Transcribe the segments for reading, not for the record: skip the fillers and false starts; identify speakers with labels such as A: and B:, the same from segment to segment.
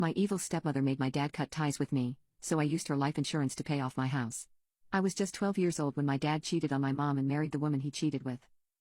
A: My evil stepmother made my dad cut ties with me, so I used her life insurance to pay off my house. I was just 12 years old when my dad cheated on my mom and married the woman he cheated with.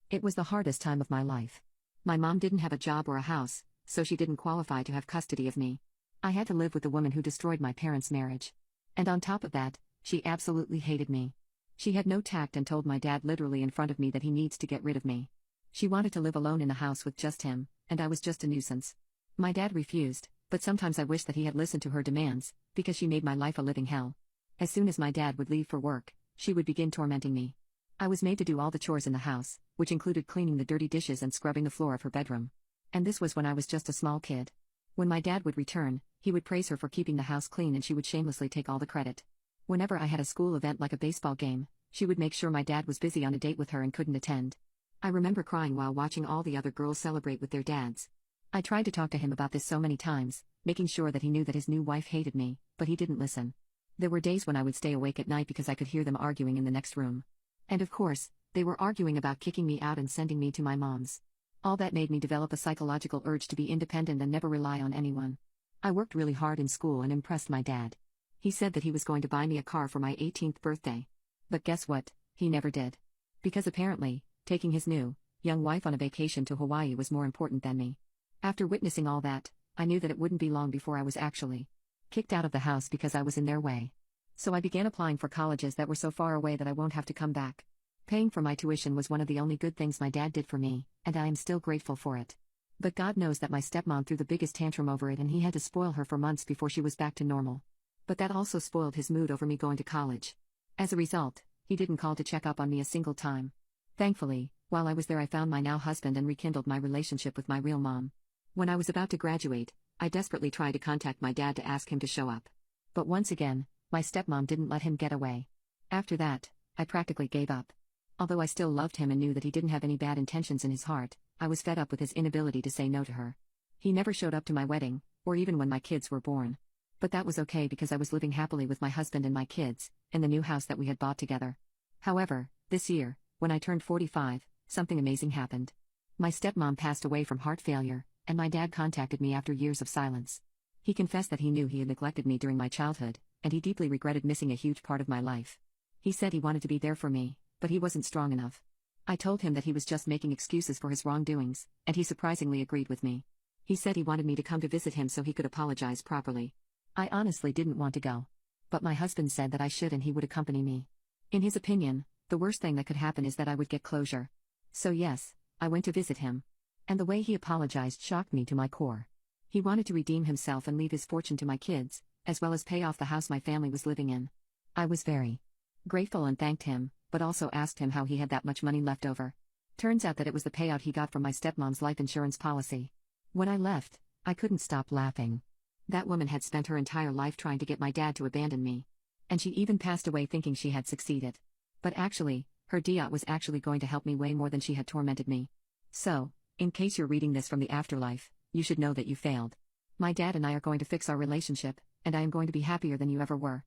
A: It was the hardest time of my life. My mom didn't have a job or a house, so she didn't qualify to have custody of me. I had to live with the woman who destroyed my parents' marriage. And on top of that, she absolutely hated me. She had no tact and told my dad literally in front of me that he needs to get rid of me. She wanted to live alone in the house with just him, and I was just a nuisance. My dad refused, but sometimes I wish that he had listened to her demands, because she made my life a living hell. As soon as my dad would leave for work, she would begin tormenting me. I was made to do all the chores in the house, which included cleaning the dirty dishes and scrubbing the floor of her bedroom. And this was when I was just a small kid. When my dad would return, he would praise her for keeping the house clean and she would shamelessly take all the credit. Whenever I had a school event like a baseball game, she would make sure my dad was busy on a date with her and couldn't attend. I remember crying while watching all the other girls celebrate with their dads. I tried to talk to him about this so many times, making sure that he knew that his new wife hated me, but he didn't listen. There were days when I would stay awake at night because I could hear them arguing in the next room. And of course, they were arguing about kicking me out and sending me to my mom's. All that made me develop a psychological urge to be independent and never rely on anyone. I worked really hard in school and impressed my dad. He said that he was going to buy me a car for my 18th birthday. But guess what? He never did. Because apparently, taking his new, young wife on a vacation to Hawaii was more important than me. After witnessing all that, I knew that it wouldn't be long before I was actually kicked out of the house because I was in their way. So I began applying for colleges that were so far away that I won't have to come back. Paying for my tuition was one of the only good things my dad did for me, and I am still grateful for it. But God knows that my stepmom threw the biggest tantrum over it and he had to spoil her for months before she was back to normal. But that also spoiled his mood over me going to college. As a result, he didn't call to check up on me a single time. Thankfully, while I was there I found my now husband and rekindled my relationship with my real mom. When I was about to graduate, I desperately tried to contact my dad to ask him to show up. But once again, my stepmom didn't let him get away. After that, I practically gave up. Although I still loved him and knew that he didn't have any bad intentions in his heart, I was fed up with his inability to say no to her. He never showed up to my wedding, or even when my kids were born. But that was okay because I was living happily with my husband and my kids, in the new house that we had bought together. However, this year, when I turned 45, something amazing happened. My stepmom passed away from heart failure, and my dad contacted me after years of silence. He confessed that he knew he had neglected me during my childhood, and he deeply regretted missing a huge part of my life. He said he wanted to be there for me, but he wasn't strong enough. I told him that he was just making excuses for his wrongdoings, and he surprisingly agreed with me. He said he wanted me to come to visit him so he could apologize properly. I honestly didn't want to go. But my husband said that I should and he would accompany me. In his opinion, the worst thing that could happen is that I would get closure. So yes, I went to visit him. And the way he apologized shocked me to my core. He wanted to redeem himself and leave his fortune to my kids, as well as pay off the house my family was living in. I was very grateful and thanked him, but also asked him how he had that much money left over. Turns out that it was the payout he got from my stepmom's life insurance policy. When I left, I couldn't stop laughing. That woman had spent her entire life trying to get my dad to abandon me. And she even passed away thinking she had succeeded. But actually, her diat was actually going to help me way more than she had tormented me. So, in case you're reading this from the afterlife, you should know that you failed. My dad and I are going to fix our relationship, and I am going to be happier than you ever were.